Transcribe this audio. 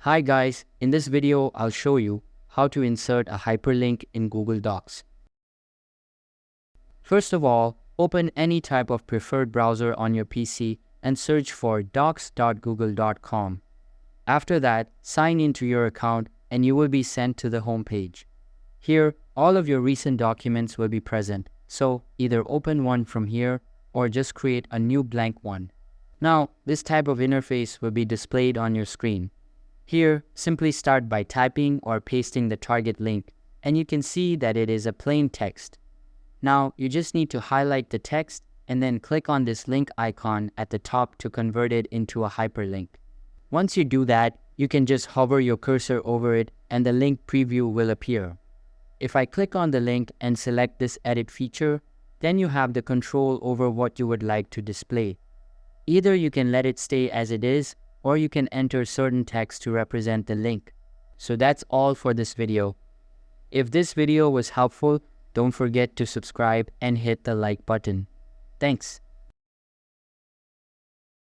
Hi guys, in this video I'll show you how to insert a hyperlink in Google Docs. First of all, open any type of preferred browser on your PC and search for docs.google.com. After that, sign into your account and you will be sent to the home page. Here, all of your recent documents will be present, so either open one from here or just create a new blank one. Now, this type of interface will be displayed on your screen. Here, simply start by typing or pasting the target link, and you can see that it is a plain text. Now, you just need to highlight the text and then click on this link icon at the top to convert it into a hyperlink. Once you do that, you can just hover your cursor over it and the link preview will appear. If I click on the link and select this edit feature, then you have the control over what you would like to display. Either you can let it stay as it is, or you can enter certain text to represent the link. So that's all for this video. If this video was helpful, don't forget to subscribe and hit the like button. Thanks.